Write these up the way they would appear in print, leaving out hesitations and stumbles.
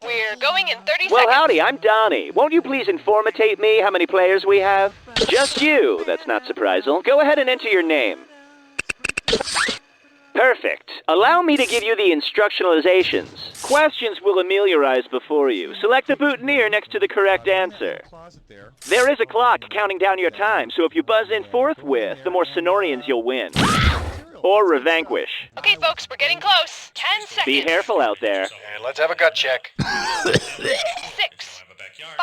We're going in 30 seconds. Well, howdy, I'm Donnie. Won't you please informatate me how many players we have? Just you. That's not surprising. Go ahead and enter your name. Perfect. Allow me to give you the instructionalizations. Questions will ameliorize before you. Select the boutonniere next to the correct answer. There is a clock counting down your time, so if you buzz in forthwith, the more Sonorians you'll win. Or revanquish. Okay, folks, we're getting close. 10 seconds. Be careful out there. And let's have a gut check. 6, 5,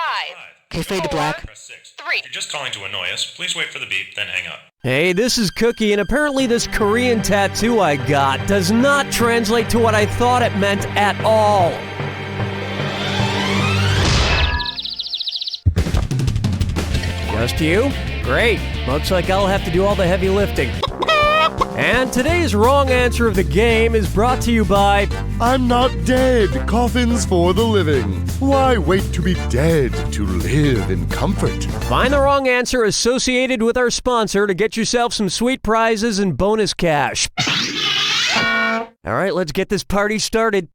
Okay, fade to black. 3. If you're just calling to annoy us, please wait for the beep, then hang up. Hey, this is Cookie, and apparently this Korean tattoo I got does not translate to what I thought it meant at all. Just you? Great. Looks like I'll have to do all the heavy lifting. And today's wrong answer of the game is brought to you by... I'm not dead, coffins for the living. Why wait to be dead to live in comfort? Find the wrong answer associated with our sponsor to get yourself some sweet prizes and bonus cash. All right, let's get this party started.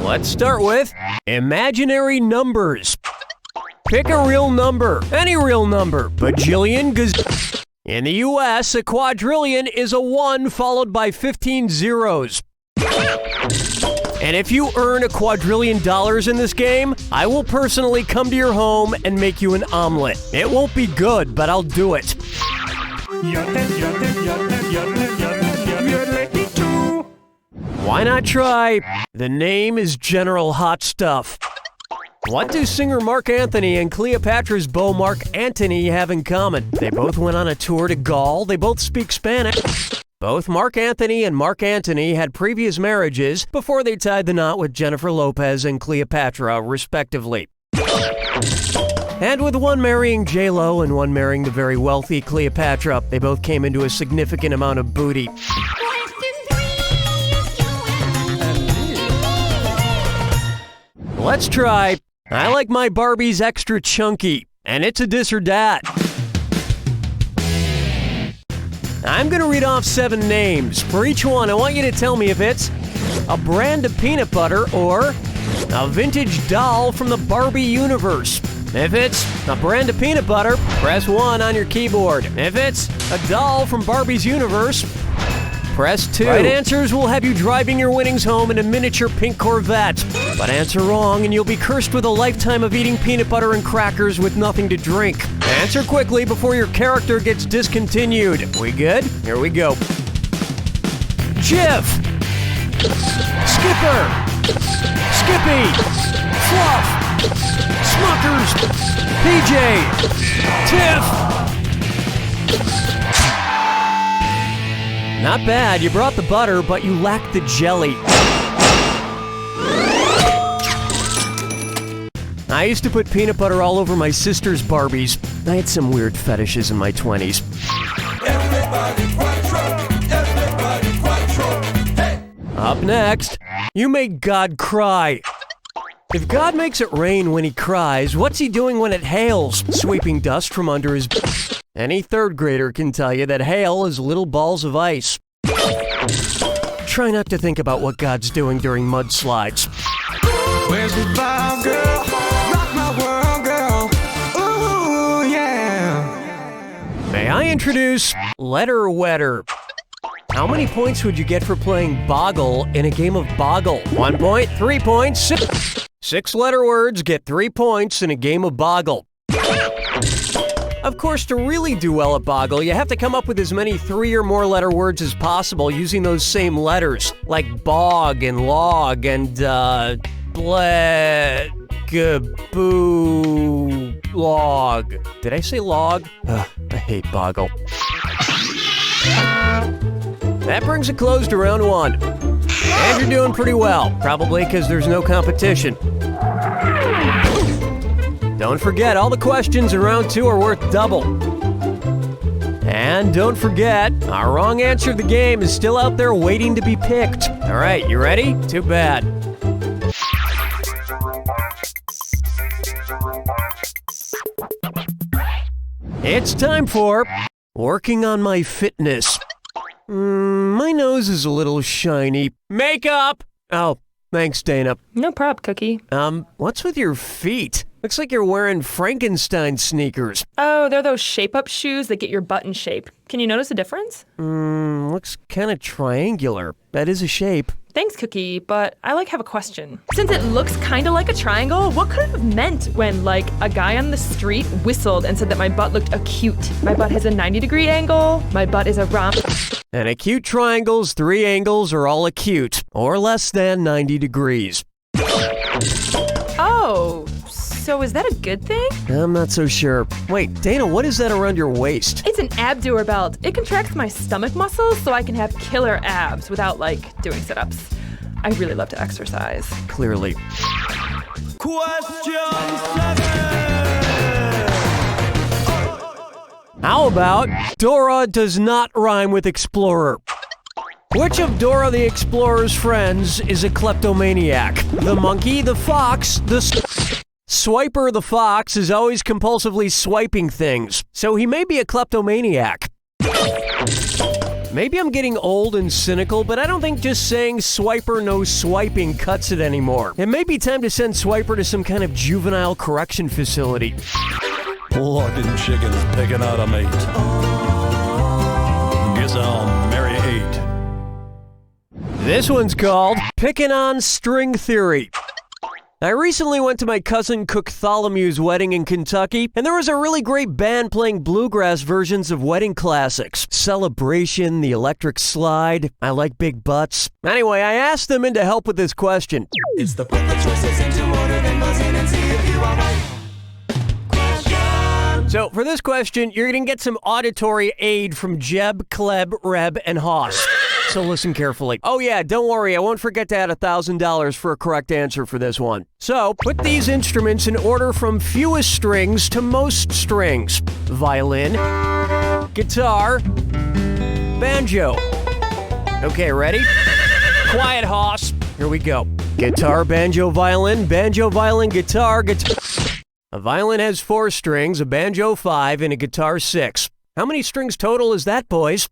Let's start with imaginary numbers. Pick a real number, any real number, bajillion, In the US, a quadrillion is a 1 followed by 15 zeros. And if you earn $1 quadrillion in this game, I will personally come to your home and make you an omelet. It won't be good, but I'll do it. Why not try? The name is General Hot Stuff. What do singer Mark Anthony and Cleopatra's beau Mark Antony have in common? They both went on a tour to Gaul. They both speak Spanish. Both Mark Anthony and Mark Antony had previous marriages before they tied the knot with Jennifer Lopez and Cleopatra, respectively. And with one marrying J-Lo and one marrying the very wealthy Cleopatra, they both came into a significant amount of booty. Let's try. I like my Barbies extra chunky, and it's a this or that. I'm gonna read off 7 names. For each one, I want you to tell me if it's a brand of peanut butter or a vintage doll from the Barbie universe. If it's a brand of peanut butter, press 1 on your keyboard. If it's a doll from Barbie's universe, press 2. Right answers will have you driving your winnings home in a miniature pink Corvette. But answer wrong and you'll be cursed with a lifetime of eating peanut butter and crackers with nothing to drink. Answer quickly before your character gets discontinued. We good? Here we go. Jif, Skipper, Skippy, Fluff, Smuckers, PJ, Tiff. Not bad, you brought the butter, but you lacked the jelly. I used to put peanut butter all over my sister's Barbies. I had some weird fetishes in my 20s. Up next, you make God cry. If God makes it rain when he cries, what's he doing when it hails? Sweeping dust from under his... Any third grader can tell you that hail is little balls of ice. Try not to think about what God's doing during mudslides. Where's the vibe, girl? Rock my world, girl. Ooh, yeah. May I introduce Letter Wetter? How many points would you get for playing Boggle in a game of Boggle? 1 point, 3 points, 6 letter words get 3 points in a game of Boggle. Of course, to really do well at Boggle, you have to come up with as many 3 or more letter words as possible using those same letters, like bog and log and, log. Did I say log? Ugh, I hate Boggle. That brings a close to round 1. And you're doing pretty well, probably because there's no competition. Don't forget, all the questions in round 2 are worth double. And don't forget, our wrong answer to the game is still out there waiting to be picked. All right, you ready? Too bad. It's time for Working on My Fitness. My nose is a little shiny. Makeup! Oh, thanks, Dana. No prob, Cookie. What's with your feet? Looks like you're wearing Frankenstein sneakers. Oh, they're those shape-up shoes that get your butt in shape. Can you notice a difference? Looks kind of triangular. That is a shape. Thanks, Cookie, but I have a question. Since it looks kind of like a triangle, what could it have meant when, a guy on the street whistled and said that my butt looked acute? My butt has a 90-degree angle, my butt is a romp. And acute triangles, 3 angles are all acute, or less than 90 degrees. Oh, so is that a good thing? I'm not so sure. Wait, Dana, what is that around your waist? It's an abdoer belt. It contracts my stomach muscles so I can have killer abs without, doing sit-ups. I really love to exercise. Clearly. Question 7. How about Dora does not rhyme with explorer? Which of Dora the Explorer's friends is a kleptomaniac? The monkey, the fox, the Swiper the fox is always compulsively swiping things, so he may be a kleptomaniac. Maybe I'm getting old and cynical, but I don't think just saying Swiper no swiping cuts it anymore. It may be time to send Swiper to some kind of juvenile correction facility. Plucking chickens, picking out a mate. Guess I'll marry 8. This one's called Picking on String Theory. I recently went to my cousin Cook Tholomew's wedding in Kentucky, and there was a really great band playing bluegrass versions of wedding classics. Celebration, The Electric Slide, I Like Big Butts. Anyway, I asked them in to help with this question. It's the put the choices into order, then buzz in and see if you are right. Question. So for this question, you're going to get some auditory aid from Jeb, Kleb, Reb, and Haas. So listen carefully. Oh yeah, don't worry, I won't forget to add $1,000 for a correct answer for this one. So, put these instruments in order from fewest strings to most strings. Violin, guitar, banjo. Okay, ready? Quiet, Haas. Here we go. Guitar, banjo, violin, guitar, guitar. A violin has 4 strings, a banjo 5, and a guitar 6. How many strings total is that, boys?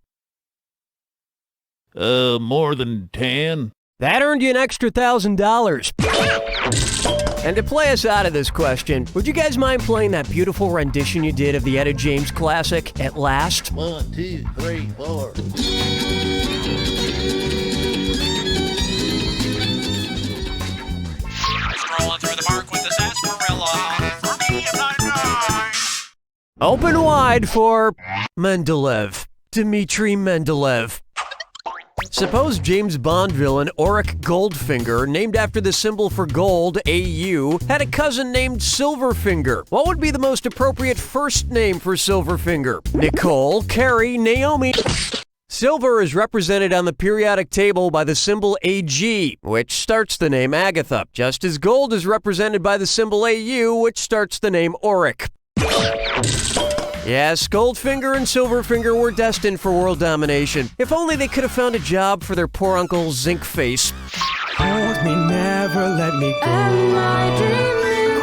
More than 10. That earned you an extra $1,000. And to play us out of this question, would you guys mind playing that beautiful rendition you did of the Etta James classic, At Last? 1, 2, 3, 4. Strolling through the park with the sarsaparilla. For me, I'm not nine. Open wide for Mendeleev. Dmitri Mendeleev. Suppose James Bond villain Auric Goldfinger, named after the symbol for gold, AU, had a cousin named Silverfinger. What would be the most appropriate first name for Silverfinger? Nicole, Carrie, Naomi. Silver is represented on the periodic table by the symbol AG, which starts the name Agatha, just as gold is represented by the symbol AU, which starts the name Auric. Yes, Goldfinger and Silverfinger were destined for world domination. If only they could have found a job for their poor uncle Zinc Face. Hold me, never let me go. Am I dreaming?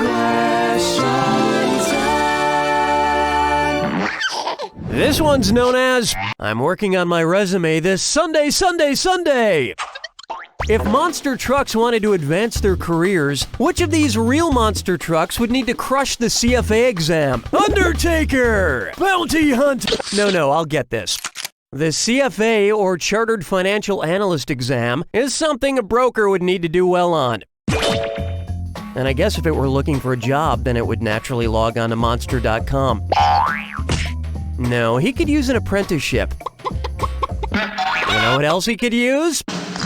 Question 10. This one's known as, I'm working on my resume this Sunday. If monster trucks wanted to advance their careers, which of these real monster trucks would need to crush the CFA exam? Undertaker! Bounty Hunt! No, I'll get this. The CFA, or Chartered Financial Analyst exam, is something a broker would need to do well on. And I guess if it were looking for a job, then it would naturally log on to Monster.com. No, he could use an apprenticeship. You know what else he could use?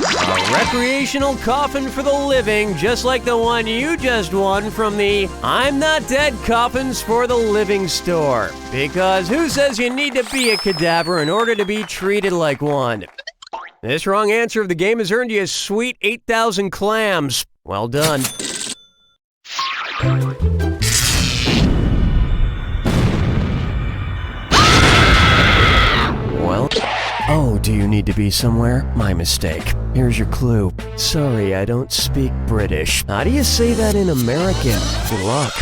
A recreational coffin for the living, just like the one you just won from the I'm Not Dead Coffins for the Living store. Because who says you need to be a cadaver in order to be treated like one? This wrong answer of the game has earned you a sweet 8,000 clams. Well done. Well, oh, do you need to be somewhere? My mistake. Here's your clue. Sorry, I don't speak British. How do you say that in American? Good luck.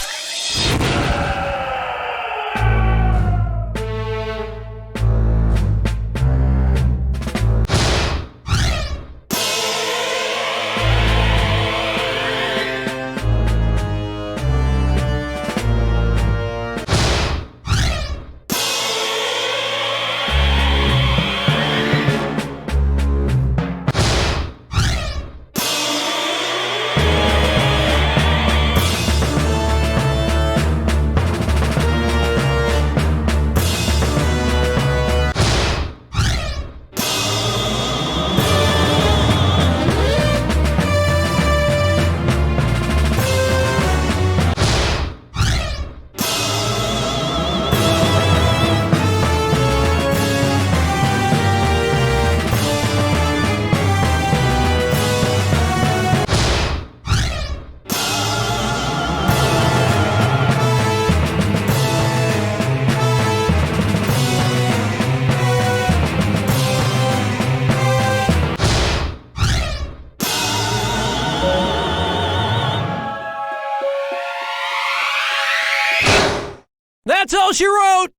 That's all she wrote!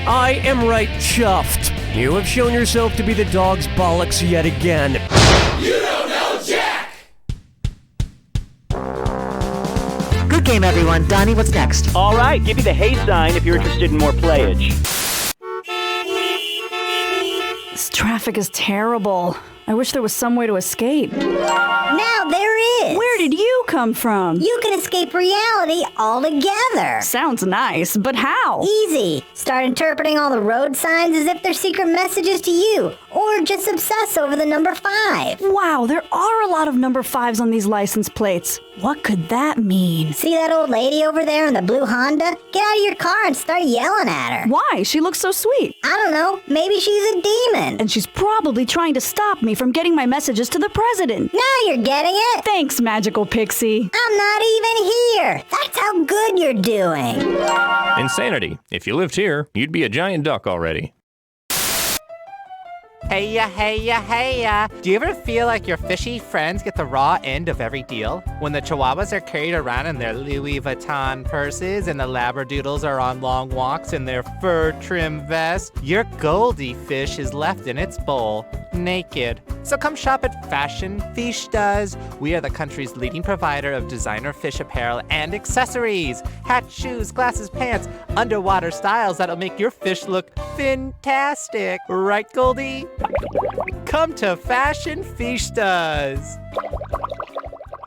I am right chuffed. You have shown yourself to be the dog's bollocks yet again. You don't know Jack! Good game, everyone. Donnie, what's next? All right, give me the hey sign if you're interested in more playage. This traffic is terrible. I wish there was some way to escape. Now there is. Where did you come from? You can escape reality altogether. Sounds nice, but how? Easy. Start interpreting all the road signs as if they're secret messages to you, or just obsess over the number 5. Wow, there are a lot of number 5s on these license plates. What could that mean? See that old lady over there in the blue Honda? Get out of your car and start yelling at her. Why? She looks so sweet. I don't know. Maybe she's a demon. And she's probably trying to stop me from getting my messages to the president. Now you're getting it. Thanks, magical pixie. I'm not even here. That's how good you're doing. Insanity. If you lived here, you'd be a giant duck already. Heya, heya, heya. Do you ever feel like your fishy friends get the raw end of every deal? When the chihuahuas are carried around in their Louis Vuitton purses and the labradoodles are on long walks in their fur trim vests, your Goldie fish is left in its bowl, naked. So come shop at Fashion Fiestas. We are the country's leading provider of designer fish apparel and accessories. Hats, shoes, glasses, pants, underwater styles that'll make your fish look fantastic. Right, Goldie? Come to Fashion Fiestas.